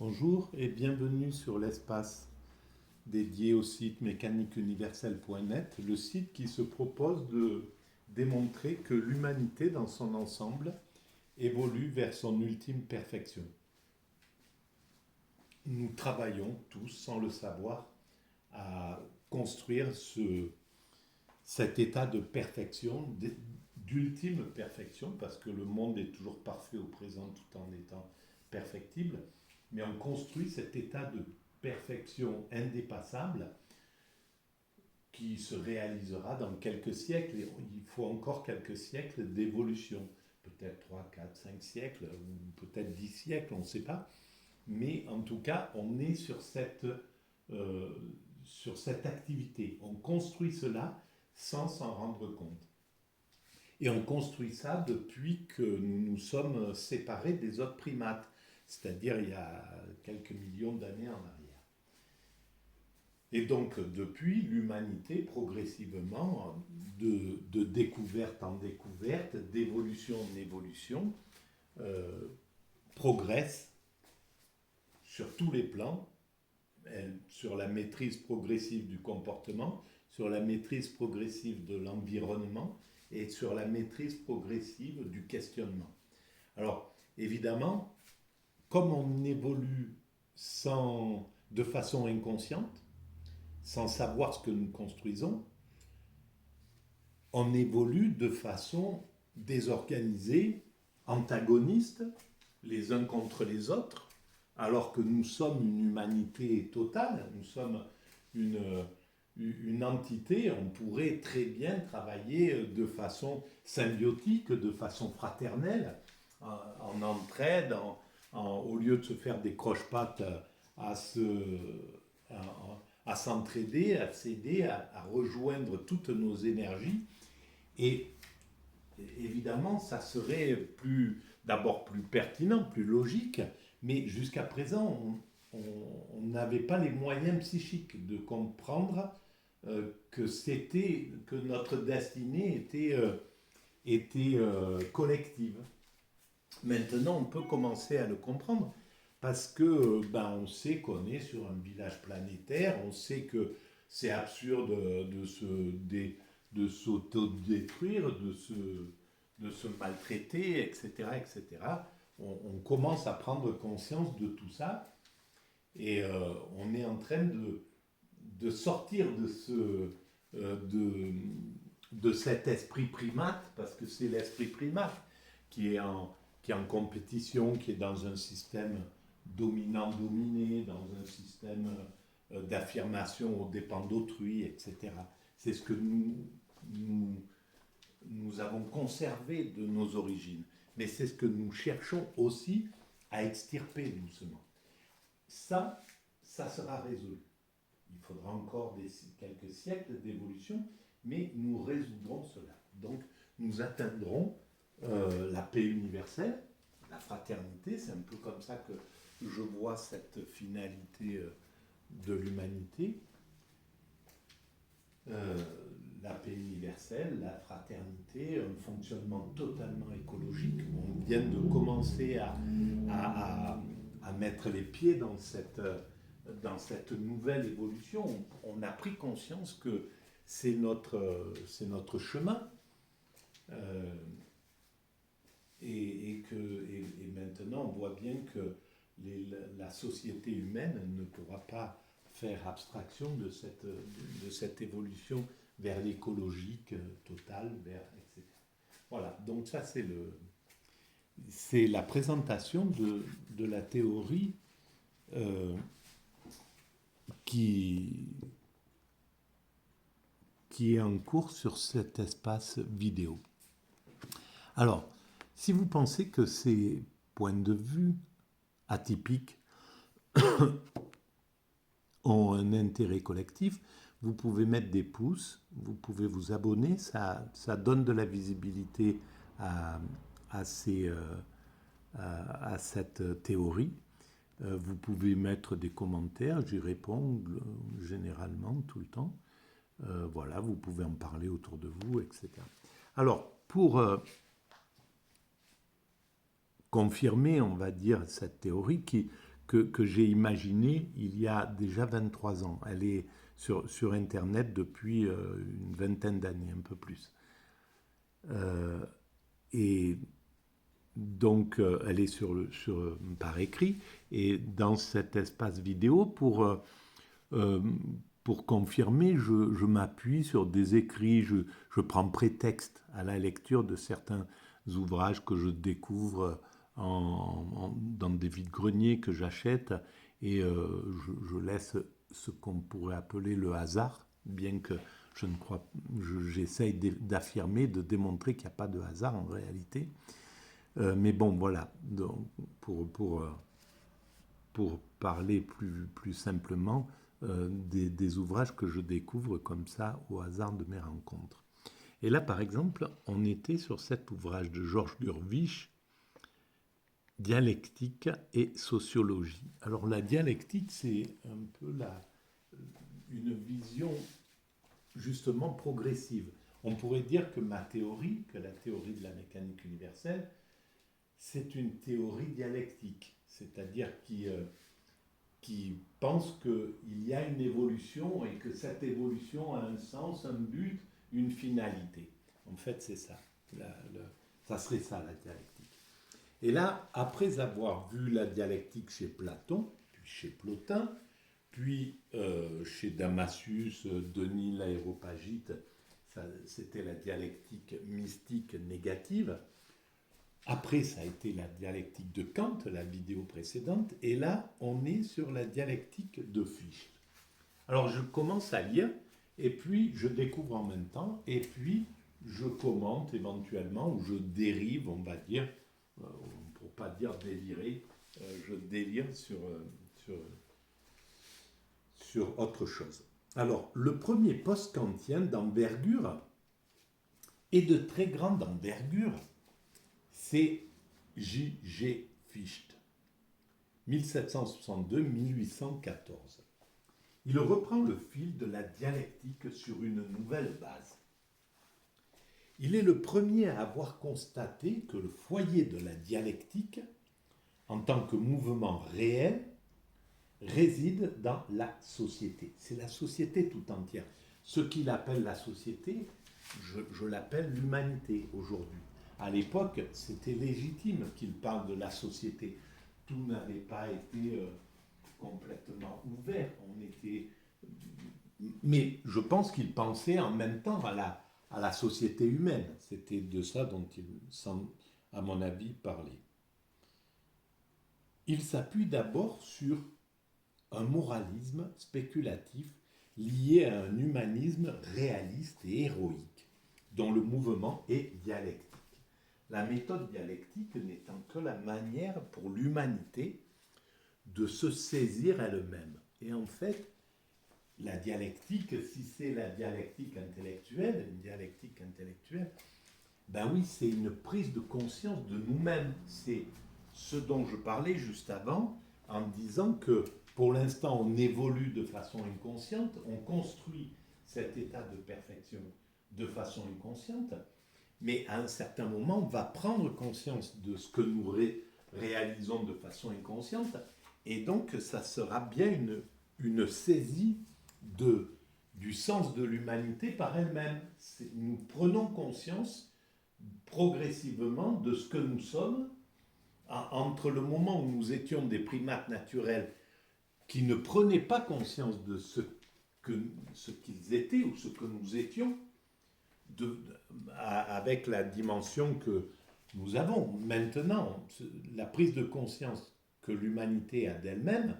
Bonjour et bienvenue sur l'espace dédié au site mécaniqueuniverselle.net, le site qui se propose de démontrer que l'humanité dans son ensemble évolue vers son ultime perfection. Nous travaillons tous, sans le savoir, à construire cet état de perfection, d'ultime perfection, parce que le monde est toujours parfait au présent tout en étant perfectible, mais on construit cet état de perfection indépassable qui se réalisera dans quelques siècles. Et il faut encore quelques siècles d'évolution, peut-être 3, 4, 5 siècles, ou peut-être 10 siècles, on ne sait pas. Mais en tout cas, on est euh, sur cette activité. On construit cela sans s'en rendre compte. Et on construit ça depuis que nous nous sommes séparés des autres primates, c'est-à-dire il y a quelques millions d'années en arrière. Et donc, depuis, l'humanité, progressivement, de découverte en découverte, d'évolution en évolution, euh, progresse sur tous les plans, sur la maîtrise progressive du comportement, sur la maîtrise progressive de l'environnement et sur la maîtrise progressive du questionnement. Alors, évidemment, comme on évolue de façon inconsciente, sans savoir ce que nous construisons, on évolue de façon désorganisée, antagoniste, les uns contre les autres, alors que nous sommes une humanité totale, nous sommes une entité, on pourrait très bien travailler de façon symbiotique, de façon fraternelle, en entraide, au lieu de se faire des croche-pattes à, se, à s'entraider, à s'aider, à rejoindre toutes nos énergies. Et évidemment, ça serait d'abord plus pertinent, plus logique, mais jusqu'à présent, on n'avait pas les moyens psychiques de comprendre que notre destinée était collective. Maintenant, on peut commencer à le comprendre parce que on sait qu'on est sur un village planétaire, on sait que c'est absurde de s'autodétruire, de se maltraiter, etc., etc. On commence à prendre conscience de tout ça et on est en train de sortir de cet esprit primate, parce que c'est l'esprit primate qui est en compétition, qui est dans un système dominant-dominé, dans un système d'affirmation aux dépens d'autrui, etc. C'est ce que nous avons conservé de nos origines. Mais c'est ce que nous cherchons aussi à extirper doucement. Ça sera résolu. Il faudra encore quelques siècles d'évolution, mais nous résoudrons cela. Donc, nous atteindrons la paix universelle, la fraternité. C'est un peu comme ça que je vois cette finalité de l'humanité. La paix universelle, la fraternité, un fonctionnement totalement écologique. On vient de commencer à mettre les pieds dans cette nouvelle évolution. On a pris conscience que c'est notre chemin. Et maintenant, on voit bien que la société humaine ne pourra pas faire abstraction de cette évolution vers l'écologique total, etc. Voilà, donc ça c'est la présentation de la théorie qui est en cours sur cet espace vidéo. Alors, si vous pensez que ces points de vue atypiques ont un intérêt collectif, vous pouvez mettre des pouces, vous pouvez vous abonner, ça donne de la visibilité à cette théorie. Vous pouvez mettre des commentaires, j'y réponds généralement tout le temps. Voilà, vous pouvez en parler autour de vous, etc. Alors, pour confirmer, on va dire, cette théorie que j'ai imaginée il y a déjà 23 ans. Elle est sur Internet depuis une vingtaine d'années, un peu plus. Et donc, elle est par écrit. Et dans cet espace vidéo, pour confirmer, je m'appuie sur des écrits, je prends prétexte à la lecture de certains ouvrages que je découvre dans des vides-greniers que j'achète, et je laisse ce qu'on pourrait appeler le hasard, bien que j'essaye d'affirmer, de démontrer qu'il n'y a pas de hasard en réalité. Mais bon, voilà, donc, pour parler plus simplement, des ouvrages que je découvre comme ça au hasard de mes rencontres. Et là, par exemple, on était sur cet ouvrage de Georges Gurvitch, Dialectique et sociologie. Alors la dialectique, c'est un peu une vision justement progressive. On pourrait dire que ma théorie, que la théorie de la mécanique universelle, c'est une théorie dialectique, c'est-à-dire qui pense qu'il y a une évolution et que cette évolution a un sens, un but, une finalité. En fait, c'est ça. Ça serait ça, la dialectique. Et là, après avoir vu la dialectique chez Platon, puis chez Plotin, puis chez Damascius, Denis l'Aréopagite, c'était la dialectique mystique négative. Après, ça a été la dialectique de Kant, la vidéo précédente, et là, on est sur la dialectique de Fichte. Alors, je commence à lire, et puis je découvre en même temps, et puis je commente éventuellement, ou je dérive, on va dire, pour ne pas dire délirer, je délire sur autre chose. Alors, le premier post-kantien d'envergure, et de très grande envergure, c'est J.G. Fichte, 1762-1814. Il reprend le fil de la dialectique sur une nouvelle base. Il est le premier à avoir constaté que le foyer de la dialectique, en tant que mouvement réel, réside dans la société. C'est la société tout entière. Ce qu'il appelle la société, je l'appelle l'humanité aujourd'hui. À l'époque, c'était légitime qu'il parle de la société. Tout n'avait pas été complètement ouvert. Mais je pense qu'il pensait en même temps à la société humaine. C'était de ça dont il semble, à mon avis, parler. Il s'appuie d'abord sur un moralisme spéculatif lié à un humanisme réaliste et héroïque, dont le mouvement est dialectique. La méthode dialectique n'étant que la manière pour l'humanité de se saisir elle-même. Et en fait, la dialectique, si c'est la dialectique intellectuelle, ben oui, c'est une prise de conscience de nous-mêmes. C'est ce dont je parlais juste avant, en disant que pour l'instant, on évolue de façon inconsciente, on construit cet état de perfection de façon inconsciente, mais à un certain moment, on va prendre conscience de ce que nous réalisons de façon inconsciente, et donc ça sera bien une saisie du sens de l'humanité par elle-même. Nous prenons conscience progressivement de ce que nous sommes entre le moment où nous étions des primates naturels qui ne prenaient pas conscience de ce qu'ils étaient ou ce que nous étions, avec la dimension que nous avons maintenant. La prise de conscience que l'humanité a d'elle-même,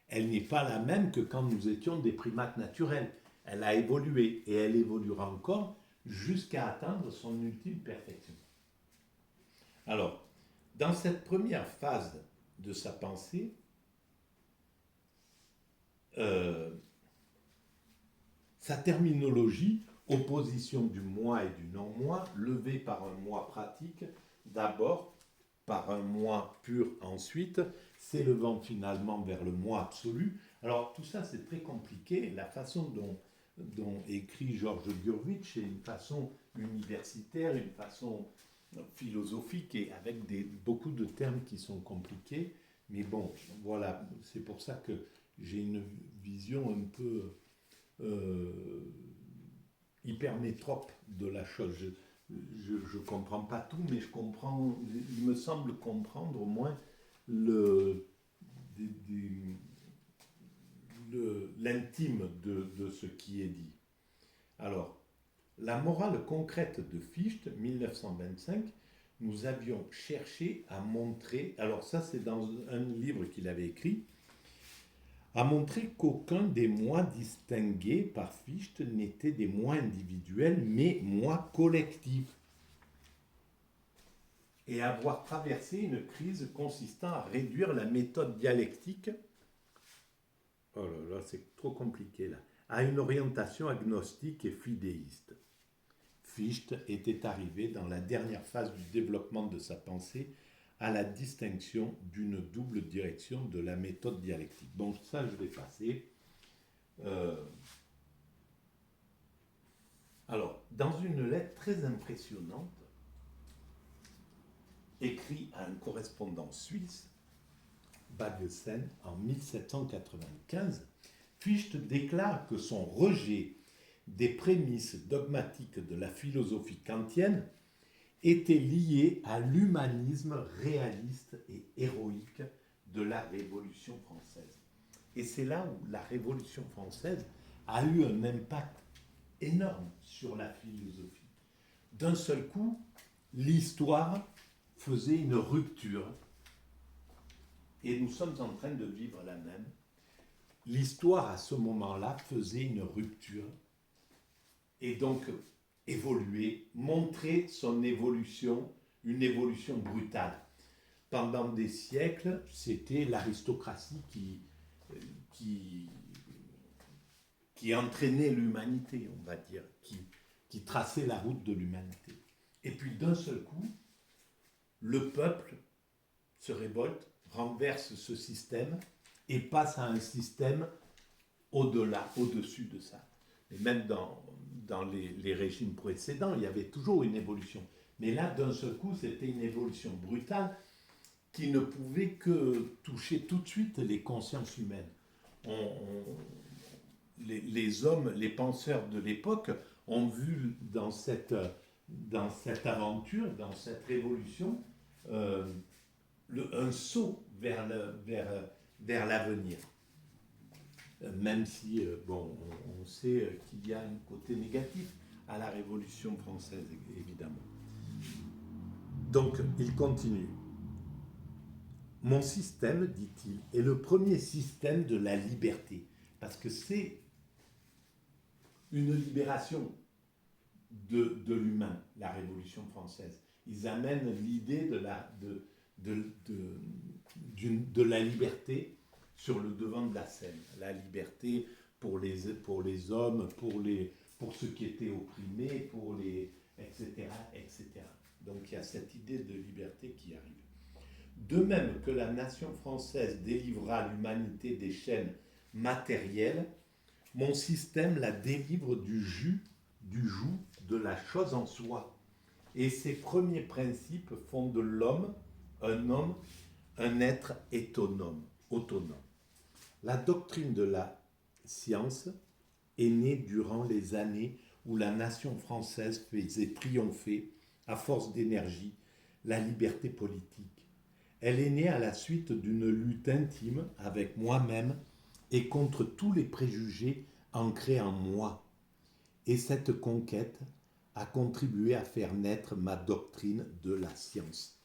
elle n'est pas la même que quand nous étions des primates naturels. Elle a évolué et elle évoluera encore jusqu'à atteindre son ultime perfection. Alors, dans cette première phase de sa pensée, sa terminologie, opposition du moi et du non-moi, levée par un moi pratique, d'abord, par un moi pur ensuite, s'élevant finalement vers le moi absolu. Alors tout ça c'est très compliqué, la façon dont écrit Georges Gurvitch est une façon universitaire, une façon philosophique et avec beaucoup de termes qui sont compliqués. Mais bon, voilà, c'est pour ça que j'ai une vision un peu euh, hypermétrope de la chose. Je comprends pas tout, mais je comprends, il me semble comprendre au moins le, l'intime de ce qui est dit. Alors, la morale concrète de Fichte, 1925, nous avions cherché à montrer, alors ça c'est dans un livre qu'il avait écrit, à montrer qu'aucun des moi distingués par Fichte n'était des moi individuels, mais moi collectifs, et avoir traversé une crise consistant à réduire la méthode dialectique, oh là là, c'est trop compliqué là, à une orientation agnostique et fidéiste. Fichte était arrivé dans la dernière phase du développement de sa pensée à la distinction d'une double direction de la méthode dialectique. Bon, ça je vais passer. Euh, alors, dans une lettre très impressionnante, écrite à un correspondant suisse, Baggesen, en 1795, Fichte déclare que son rejet des prémices dogmatiques de la philosophie kantienne était lié à l'humanisme réaliste et héroïque de la Révolution française. Et c'est là où la Révolution française a eu un impact énorme sur la philosophie. D'un seul coup, l'histoire faisait une rupture, et nous sommes en train de vivre la même. L'histoire, à ce moment-là, faisait une rupture, et donc évoluer, montrer son évolution, une évolution brutale. Pendant des siècles, c'était l'aristocratie qui, qui entraînait l'humanité, on va dire, qui traçait la route de l'humanité. Et puis d'un seul coup, le peuple se révolte, renverse ce système et passe à un système au-delà, au-dessus de ça. Et même dans les régimes précédents, il y avait toujours une évolution. Mais là, d'un seul coup, c'était une évolution brutale qui ne pouvait que toucher tout de suite les consciences humaines. Les hommes, les penseurs de l'époque ont vu dans cette aventure, dans cette révolution, euh, un saut vers l'avenir. Même si, bon, on sait qu'il y a un côté négatif à la Révolution française, évidemment. Donc, il continue. Mon système, dit-il, est le premier système de la liberté, parce que c'est une libération de l'humain, la Révolution française. Ils amènent l'idée de la liberté sur le devant de la scène. La liberté pour les hommes, pour ceux qui étaient opprimés, etc., etc. Donc il y a cette idée de liberté qui arrive. De même que la nation française délivra l'humanité des chaînes matérielles, mon système la délivre du joug de la chose en soi. Et ses premiers principes font de l'homme, un être autonome. La doctrine de la science est née durant les années où la nation française faisait triompher, à force d'énergie, la liberté politique. Elle est née à la suite d'une lutte intime avec moi-même et contre tous les préjugés ancrés en moi. Et cette conquête a contribué à faire naître ma doctrine de la science.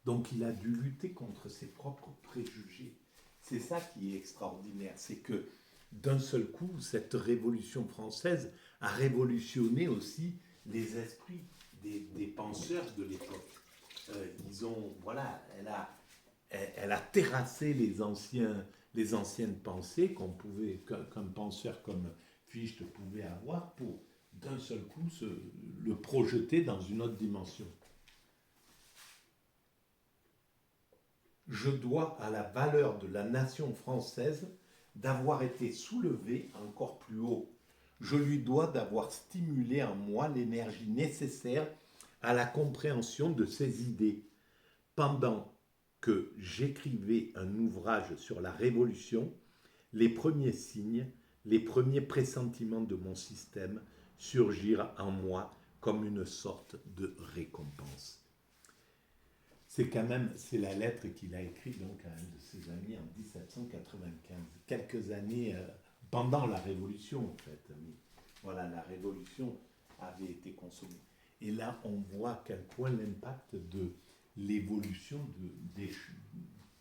Donc il a dû lutter contre ses propres préjugés. C'est ça qui est extraordinaire, c'est que d'un seul coup, cette révolution française a révolutionné aussi les esprits des penseurs de l'époque. Voilà, elle a terrassé les anciennes pensées qu'un penseur comme Fichte pouvait avoir pour d'un seul coup le projeter dans une autre dimension. Je dois à la valeur de la nation française d'avoir été soulevé encore plus haut. Je lui dois d'avoir stimulé en moi l'énergie nécessaire à la compréhension de ses idées, pendant que j'écrivais un ouvrage sur la Révolution, les premiers signes, les premiers pressentiments de mon système surgirent en moi comme une sorte de récompense. C'est quand même, c'est la lettre qu'il a écrite donc à un de ses amis en 1795, quelques années pendant la Révolution en fait. Mais voilà, la Révolution avait été consommée. Et là, on voit à quel point l'impact de l'évolution des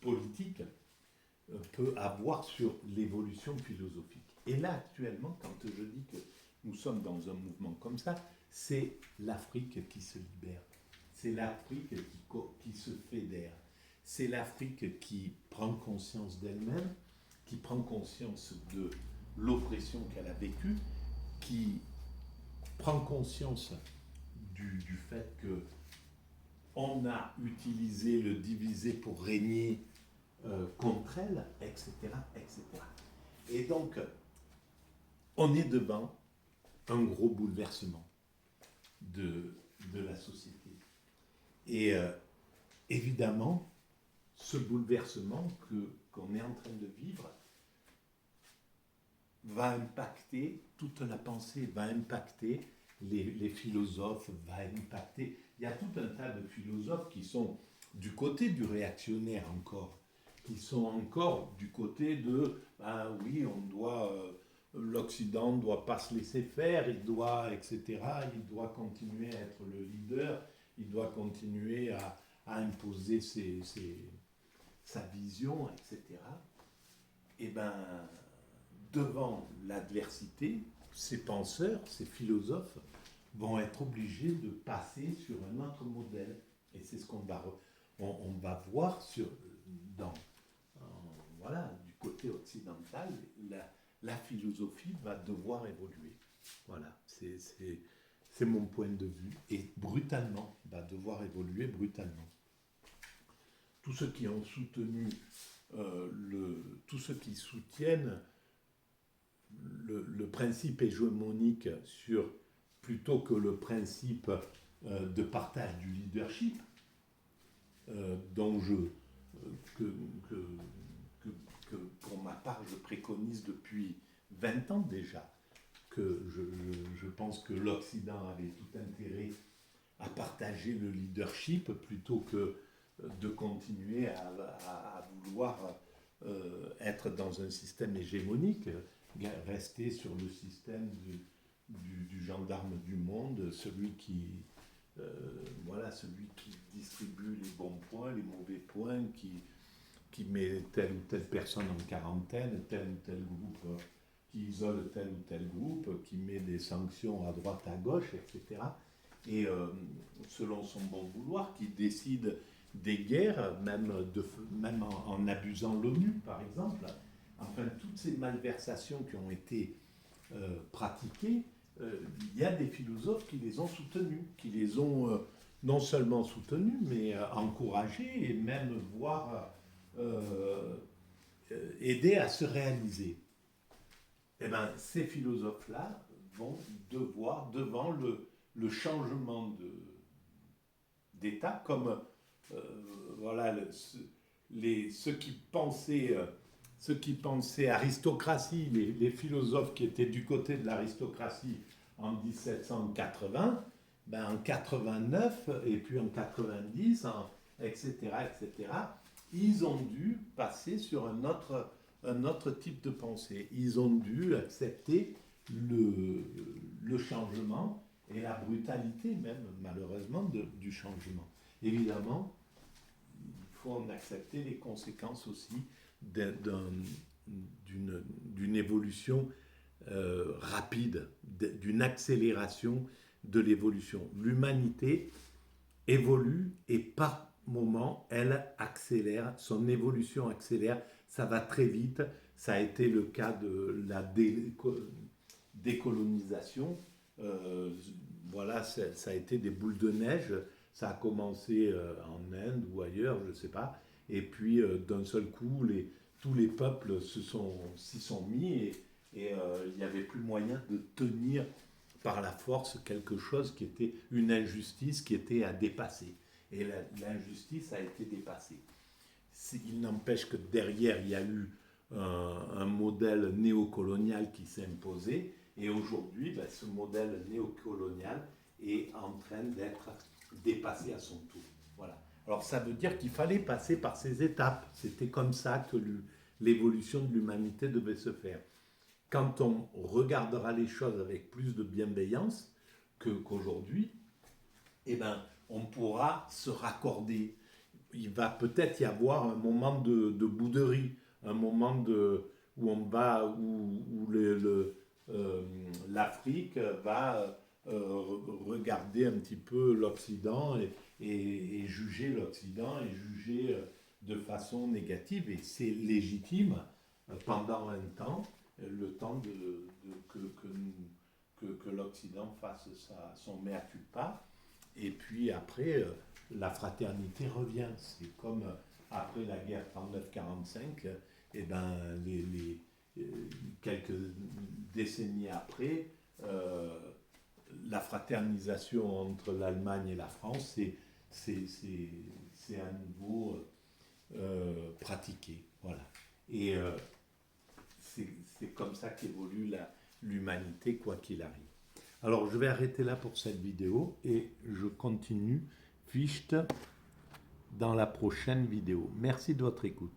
politiques peut avoir sur l'évolution philosophique. Et là, actuellement, quand je dis que nous sommes dans un mouvement comme ça, c'est l'Afrique qui se libère. C'est l'Afrique qui se fédère. C'est l'Afrique qui prend conscience d'elle-même, qui prend conscience de l'oppression qu'elle a vécue, qui prend conscience du fait qu'on a utilisé le divisé pour régner contre elle, etc., etc. Et donc, on est devant un gros bouleversement de la société. Et évidemment, ce bouleversement qu'on est en train de vivre va impacter toute la pensée, va impacter les philosophes, va impacter... Il y a tout un tas de philosophes qui sont du côté du réactionnaire encore, qui sont encore du côté de ben oui, on doit l'Occident ne doit pas se laisser faire, il doit, etc. Il doit continuer à être le leader, il doit continuer à imposer sa vision, etc. Et ben devant l'adversité, ces penseurs, ces philosophes vont être obligés de passer sur un autre modèle. Et c'est ce qu'on va, on va voir voilà, du côté occidental, la philosophie va devoir évoluer. Voilà, c'est mon point de vue. Et brutalement, va devoir évoluer brutalement. Tous ceux qui ont soutenu, tous ceux qui soutiennent le principe hégémonique plutôt que le principe de partage du leadership, dont pour ma part, je préconise depuis 20 ans déjà, que je pense que l'Occident avait tout intérêt à partager le leadership plutôt que de continuer à vouloir être dans un système hégémonique, rester sur le système du gendarme du monde, celui qui distribue les bons points, les mauvais points, qui met telle ou telle personne en quarantaine, tel ou tel groupe, qui isole tel ou tel groupe, qui met des sanctions à droite, à gauche, etc. Et selon son bon vouloir, qui décide des guerres, même en abusant l'ONU, par exemple. Enfin, toutes ces malversations qui ont été pratiquées, il y a des philosophes qui les ont soutenues, qui les ont non seulement soutenues, mais encouragées et même voire aidées à se réaliser. Eh bien, ces philosophes-là vont devoir, devant le changement d'état, comme voilà, ceux qui pensaient aristocratie, les philosophes qui étaient du côté de l'aristocratie en 1780, ben en 89 et puis en 90, etc., etc., ils ont dû passer sur un autre type de pensée. Ils ont dû accepter le changement et la brutalité même, malheureusement, du changement. Évidemment, il faut en accepter les conséquences aussi d'une évolution rapide, d'une accélération de l'évolution. L'humanité évolue et par moment, elle accélère, son évolution accélère, ça va très vite. Ça a été le cas de la décolonisation. Voilà, ça a été des boules de neige. Ça a commencé en Inde ou ailleurs, je ne sais pas. Et puis, d'un seul coup, tous les peuples s'y sont mis et il n'y avait plus moyen de tenir par la force quelque chose qui était une injustice qui était à dépasser. Et l'injustice a été dépassée. il n'empêche que derrière, il y a eu un modèle néocolonial qui s'est imposé. Et aujourd'hui, ben, ce modèle néocolonial est en train d'être dépassé à son tour. Voilà. Alors ça veut dire qu'il fallait passer par ces étapes. C'était comme ça que l'évolution de l'humanité devait se faire. Quand on regardera les choses avec plus de bienveillance qu'aujourd'hui, eh ben, on pourra se raccorder. Il va peut-être y avoir un moment de bouderie, un moment où on va, où l'Afrique va regarder un petit peu l'Occident et juger l'Occident et juger de façon négative. Et c'est légitime pendant un temps, le temps que l'Occident fasse son mea culpa. Et puis après, la fraternité revient. C'est comme après la guerre 39-45, et ben quelques décennies après, la fraternisation entre l'Allemagne et la France, c'est à nouveau pratiqué. Voilà. Et c'est comme ça qu'évolue l'humanité, quoi qu'il arrive. Alors, je vais arrêter là pour cette vidéo et je continue Fichte dans la prochaine vidéo. Merci de votre écoute.